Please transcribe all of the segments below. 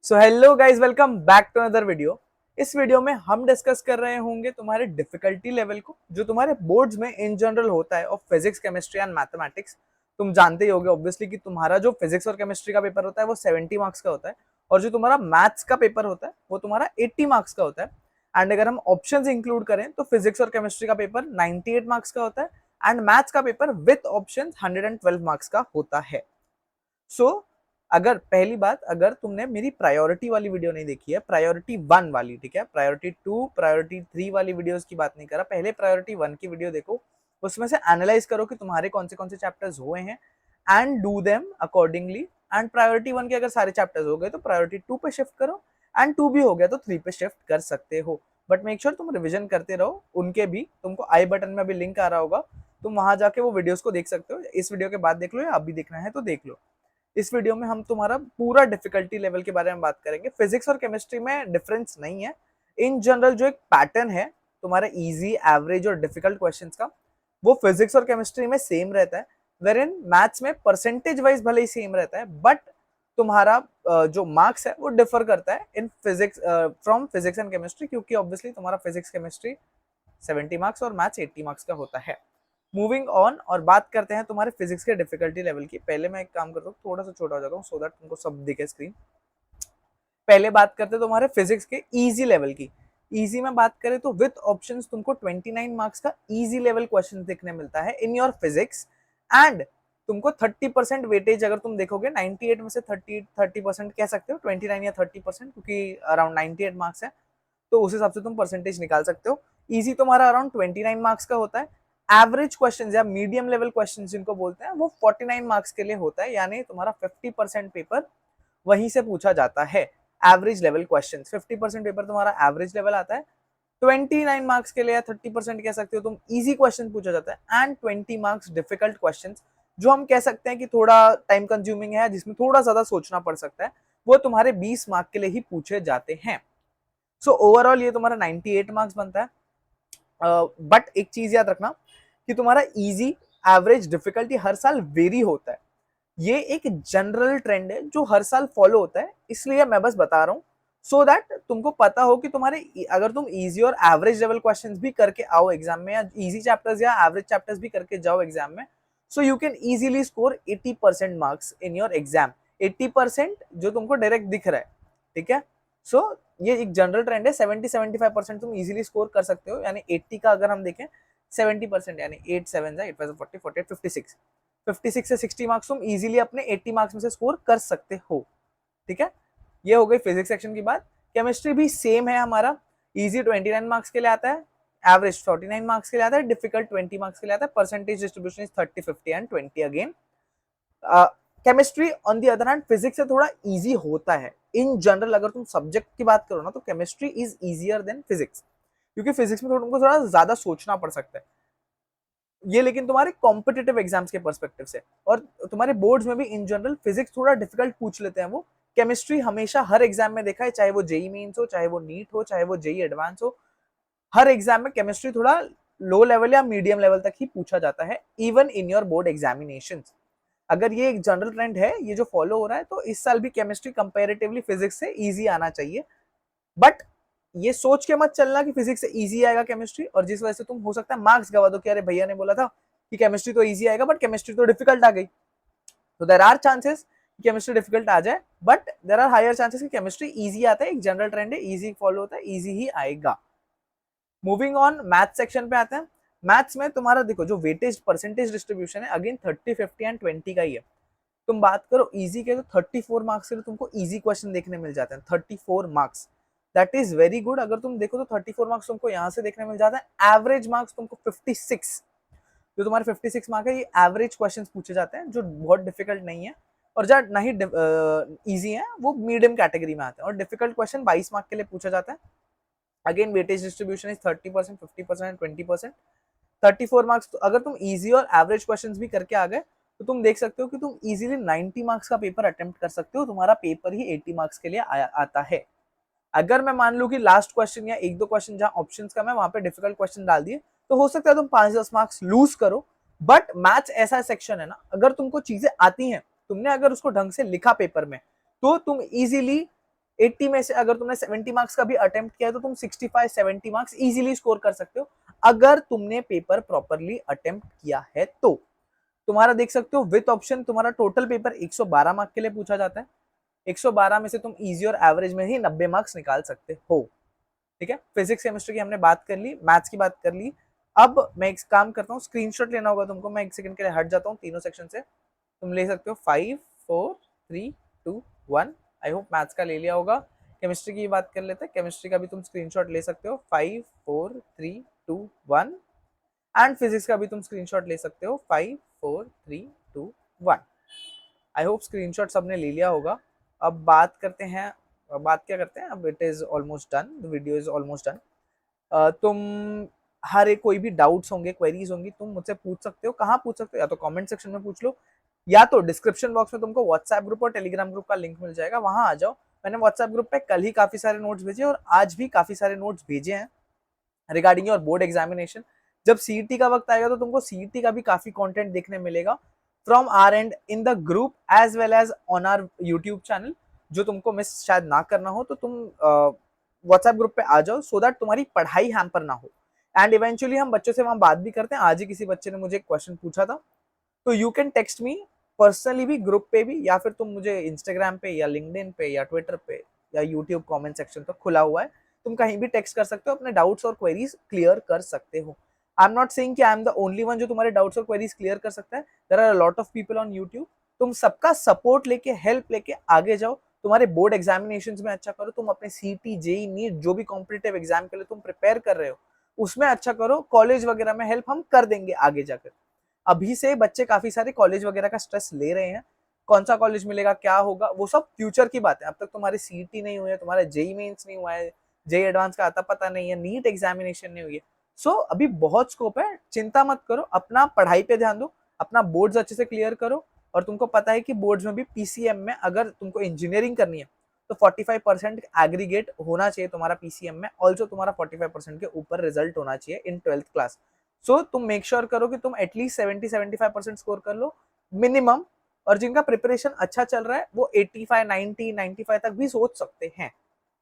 So hello guys, welcome back to another video. इस video में हम डिस्कस कर रहे होंगे तुम्हारे डिफिकल्टी लेवल को, जो तुम्हारे बोर्ड्स में इन जनरल होता है, of physics, chemistry and mathematics. तुम जानते ही होगे ऑब्वियसली कि तुम्हारा जो फिजिक्स और केमिस्ट्री का पेपर होता है वो 70 मार्क्स का होता है, और जो तुम्हारा मैथ्स का पेपर होता है वो तुम्हारा 80 मार्क्स का होता है। एंड अगर हम ऑप्शंस इंक्लूड करें तो फिजिक्स और केमिस्ट्री का पेपर 98 मार्क्स का होता है, एंड मैथ्स का पेपर विथ ऑप्शन 112 मार्क्स का होता है। सो अगर पहली बात, अगर तुमने मेरी प्रायोरिटी वाली वीडियो नहीं देखी है, प्रायोरिटी 1 वाली, ठीक है, प्रायोरिटी 2 प्रायोरिटी 3 वाली वीडियोस की बात नहीं कर रहा, पहले प्रायोरिटी 1 की वीडियो देखो, उसमें से एनालाइज करो कि तुम्हारे कौन से चैप्टर्स हुए हैं and do them accordingly. And priority 1 के अगर सारे चैप्टर्स हो गए तो प्रायोरिटी 2 पे शिफ्ट करो, एंड 2 भी हो गया तो 3 पे शिफ्ट कर सकते हो। बट मेक श्योर तुम रिविजन करते रहो उनके भी। तुमको आई बटन में अभी लिंक आ रहा होगा, तुम वहां जाके वो वीडियोस को देख सकते हो। इस वीडियो के बाद देख लो या अभी देखना है तो देख लो। इस वीडियो में हम तुम्हारा पूरा डिफिकल्टी लेवल के बारे में बात करेंगे। फिजिक्स और केमिस्ट्री में डिफरेंस नहीं है। इन जनरल जो एक पैटर्न है तुम्हारा इजी, एवरेज और डिफिकल्ट क्वेश्चंस का, वो फिजिक्स और केमिस्ट्री में सेम रहता है। वेर इन मैथ्स में परसेंटेज वाइज भले ही सेम रहता है, बट तुम्हारा जो मार्क्स है वो डिफर करता है in physics from physics and chemistry, क्योंकि ऑब्वियसली तुम्हारा फिजिक्स केमिस्ट्री 70 मार्क्स और मैथ्स 80 मार्क्स का होता है। मूविंग ऑन, और बात करते हैं तुम्हारे फिजिक्स के डिफिकल्टी लेवल की। पहले मैं एक काम करता हूँ, थोड़ा सा छोटा हो जाता हूँ सो दैट तुमको सब दिखे स्क्रीन। पहले बात करते हैं तुम्हारे फिजिक्स के इजी लेवल की। इजी में बात करें तो विथ ऑप्शंस तुमको 29 मार्क्स का इजी लेवल क्वेश्चन देखने मिलता है इन योर फिजिक्स। एंड तुमको 30% वेटेज, अगर तुम देखोगे 98 में से 30% कह सकते हो, 29 या 30%, क्योंकि अराउंड 98 मार्क्स है तो उस हिसाब से तुम परसेंटेज निकाल सकते हो। इजी तुम्हारा अराउंड 29 मार्क्स का होता है। एवरेज क्वेश्चन या मीडियम लेवल क्वेश्चन जिनको बोलते हैं वो 49 मार्क्स के लिए होता है, यानी तुम्हारा 50% पेपर वहीं से पूछा जाता है। एवरेज लेवल क्वेश्चन 50% पेपर तुम्हारा एवरेज लेवल आता है। 29 मार्क्स के लिए 30% कह सकते हो तुम इजी क्वेश्चन पूछा जाता है, एंड 20 मार्क्स डिफिकल्ट क्वेश्चन, जो हम कह सकते हैं कि थोड़ा टाइम कंज्यूमिंग है, जिसमें थोड़ा ज्यादा सोचना पड़ सकता है, वो तुम्हारे 20 मार्क के लिए ही पूछे जाते हैं। सो ओवरऑल ये तुम्हारा 98 मार्क्स बनता है। बट एक चीज याद रखना कि तुम्हारा इजी, एवरेज, डिफिकल्टी हर साल वेरी होता है। ये एक जनरल ट्रेंड है जो हर साल फॉलो होता है, इसलिए मैं बस बता रहा हूँ सो दैट तुमको पता हो कि तुम्हारे अगर तुम इजी और एवरेज लेवल क्वेश्चंस भी करके आओ एग्जाम में, या इजी चैप्टर्स या एवरेज चैप्टर्स भी करके जाओ एग्जाम में, so you can easily score 80% marks in your exam. 80% जो तुमको डायरेक्ट दिख रहा है, ठीक है। सो ये एक जनरल ट्रेंड है। 70-75% तुम इजीली स्कोर कर सकते हो, यानी 80 का अगर हम देखें 70%, यानी 8 7 8 5 40 48 56, 56 से 60 मार्क्स तुम इजीली अपने 80 मार्क्स में से स्कोर कर सकते हो, ठीक है। ये हो गई फिजिक्स सेक्शन की बात। केमिस्ट्री भी सेम है हमारा। इजी 29 मार्क्स के लिए आता है, एवरेज 49 मार्क्स के लिए आता है, डिफिकल्ट 20 मार्क्स के लिए आता है। Percentage distribution is 30 50 and 20 again. Chemistry on the other hand physics से थोड़ा इजी होता है इन जनरल। अगर तुम सब्जेक्ट की बात करो ना तो chemistry is easier than physics, क्योंकि फिजिक्स में तुमको थोड़ा ज्यादा सोचना पड़ सकता है ये, लेकिन तुम्हारे कॉम्पिटिटिव एग्जाम्स के पर्सपेक्टिव से। और तुम्हारे बोर्ड्स में भी इन जनरल फिजिक्स थोड़ा डिफिकल्ट पूछ लेते हैं वो। केमिस्ट्री हमेशा हर एग्जाम में देखा है, चाहे वो जेई मेंस हो, चाहे वो नीट हो, चाहे वो जेई एडवांस हो, हर एग्जाम में केमिस्ट्री थोड़ा लो लेवल या मीडियम लेवल तक ही पूछा जाता है, even in your board examination. अगर ये एक जनरल ट्रेंड है, ये जो फॉलो हो रहा है, तो इस साल भी केमिस्ट्री कंपैरेटिवली फिजिक्स से इजी आना चाहिए। बट ये सोच के मत चलना कि फिजिक्स से इजी आएगा केमिस्ट्री, और जिस वजह से तुम हो सकता है मार्क्स गवा दो कि अरे भैया ने बोला था कि केमिस्ट्री तो इजी आएगा बट केमिस्ट्री तो डिफिकल्ट आ गई। तो there are chances chemistry difficult आ जाए, but there are higher chances कि केमिस्ट्री इजी आता है। एक जनरल ट्रेंड है, इजी फॉलो होता है, इजी ही आएगा। मूविंग ऑन, मैथ सेक्शन पे आते हैं। मैथ्स में तुम्हारा देखो जो वेटेज परसेंटेज डिस्ट्रीब्यूशन है, अगेन 30 50 एंड 20 का ही है। तुम बात करो इजी के तो 34 मार्क्स के लिए तुमको इजी क्वेश्चन देखने मिल जाते हैं। 34 marks, that is very good. अगर तुम देखो तो 34 मार्क्स तुमको यहाँ से देखने मिल जाता है। एवरेज मार्क्स तुमको 56, जो तुम्हारे 56 मार्क है, ये एवरेज क्वेश्चंस पूछे जाते हैं, जो बहुत डिफिकल्ट नहीं है और जो नहीं इजी है वो मीडियम कैटेगरी में आते हैं। और डिफिकल्ट क्वेश्चन 22 मार्क के लिए पूछा जाता है। Again weightage distribution is 30%, 50% 20%। 34 marks अगर तुम इजी और एवरेज क्वेश्चंस भी करके आ गए तो तुम देख सकते हो कि तुम इजीली 90 मार्क्स का पेपर अटेम्प्ट कर सकते हो। तुम्हारा पेपर ही 80 मार्क्स के लिए आता है। अगर मैं मान लूं कि लास्ट क्वेश्चन या एक दो क्वेश्चन जहां ऑप्शंस कम है वहां पे डिफिकल्ट क्वेश्चन डाल दिए, तो हो सकता है तुम 5-10 मार्क्स लूज करो। बट मैथ्स ऐसा सेक्शन है ना, अगर तुमको चीजें आती हैं, तुमने अगर उसको ढंग से लिखा पेपर में, तो तुम इजीली 80 में से अगर तुमने 70 मार्क्स का भी अटेम्प्ट किया है तो तुम 65-70 मार्क्स इजीली स्कोर कर सकते हो अगर तुमने पेपर प्रॉपरली अटेम्प्ट किया है तो। तुम्हारा देख सकते हो विथ ऑप्शन तुम्हारा टोटल पेपर 112 मार्क के लिए पूछा जाता है। 112 में से तुम इजी और एवरेज में ही 90 मार्क्स निकाल सकते हो। ठीक है, फिजिक्स केमिस्ट्री की हमने बात कर ली, मैथ्स की बात कर ली। अब मैं एक काम करता हूँ, स्क्रीनशॉट लेना होगा तुमको, मैं एक सेकंड के लिए हट जाता हूँ तीनों सेक्शन से। तुम ले सकते हो 5 4 3 2 1। आई होप मैथ्स का ले लिया होगा। केमिस्ट्री की बात कर लेते हैं, केमिस्ट्री का भी तुम स्क्रीनशॉट ले सकते हो 5 4 3 2 1। एंड फिजिक्स का भी तुम स्क्रीनशॉट ले सकते हो 5 4 3 2 1। आई होप स्क्रीनशॉट सबने ले लिया होगा। अब बात करते हैं, बात क्या करते हैं, अब it is almost done, the video is almost done. तुम हर एक कोई भी डाउट्स होंगे, क्वेरीज होंगी, तुम मुझसे पूछ सकते हो। कहाँ पूछ सकते हो? या तो कमेंट सेक्शन में पूछ लो, या तो डिस्क्रिप्शन बॉक्स में तुमको व्हाट्सएप ग्रुप और टेलीग्राम ग्रुप का लिंक मिल जाएगा, वहां आ जाओ। मैंने व्हाट्सएप ग्रुप पे कल ही काफी सारे नोट्स भेजे और आज भी काफी सारे नोट्स भेजे हैं रिगार्डिंग योर बोर्ड एग्जामिनेशन। जब सीईटी का वक्त आएगा तो तुमको सीईटी का भी काफी कंटेंट देखने मिलेगा from our end in the group as well as on our YouTube channel. जो तुमको मिस शायद ना करना हो तो तुम व्हाट्सएप ग्रुप पे आ जाओ, सो दैट तुम्हारी पढ़ाई हैम्पर ना हो। एंड इवेंचुअली हम बच्चों से वहां बात भी करते हैं। आज ही किसी बच्चे ने मुझे एक क्वेश्चन पूछा था, तो you can text me personally भी, ग्रुप पे भी, या फिर तुम मुझे इंस्टाग्राम पे या लिंक्डइन पे या ट्विटर पे या यूट्यूब कमेंट सेक्शन तो खुला हुआ है, तुम कहीं भी टेक्स्ट कर सकते हो, अपने डाउट्स और क्वेरीज क्लियर कर सकते हो। आई एम नॉट सेइंग कि I am the only one जो तुम्हारे डाउट्स और क्वेरीज क्लियर कर सकता है। There are a lot of people on YouTube. तुम सबका सपोर्ट लेके, हेल्प लेके आगे जाओ, तुम्हारे बोर्ड एग्जामिनेशंस में अच्छा करो, तुम अपने सीटी जेई नीट जो भी कॉम्पिटिटिव एग्जाम के लिए तुम प्रिपेयर कर रहे हो उसमें अच्छा करो। कॉलेज वगैरह में हेल्प हम कर देंगे आगे जाकर। अभी से बच्चे काफी सारे कॉलेज वगैरह का स्ट्रेस ले रहे हैं, कौन सा कॉलेज मिलेगा, क्या होगा, वो सब फ्यूचर की बात है। अब तक तुम्हारी सीईटी नहीं हुई है, तुम्हारा जेई मेंस नहीं हुआ है, जेई एडवांस का आता पता नहीं है, नीट एग्जामिनेशन नहीं हुई है। सो अभी बहुत स्कोप है, चिंता मत करो, अपना पढ़ाई पे ध्यान दो, अपना बोर्ड्स अच्छे से क्लियर करो। और तुमको पता है कि बोर्ड्स में भी पीसीएम में अगर तुमको इंजीनियरिंग करनी है तो 45% एग्रीगेट होना चाहिए तुम्हारा पीसीएम में, ऑल्सो तुम्हारा 45% के ऊपर रिजल्ट होना चाहिए इन 12th क्लास। सो तुम मेक श्योर करो कि तुम एटलीस्ट 70-75% स्कोर कर लो मिनिमम। और जिनका प्रिपरेशन अच्छा चल रहा है वो 85 90 95 तक भी सोच सकते हैं।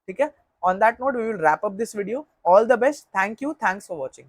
ठीक है, on that note we will wrap up this video. All the best, thank you, thanks for watching.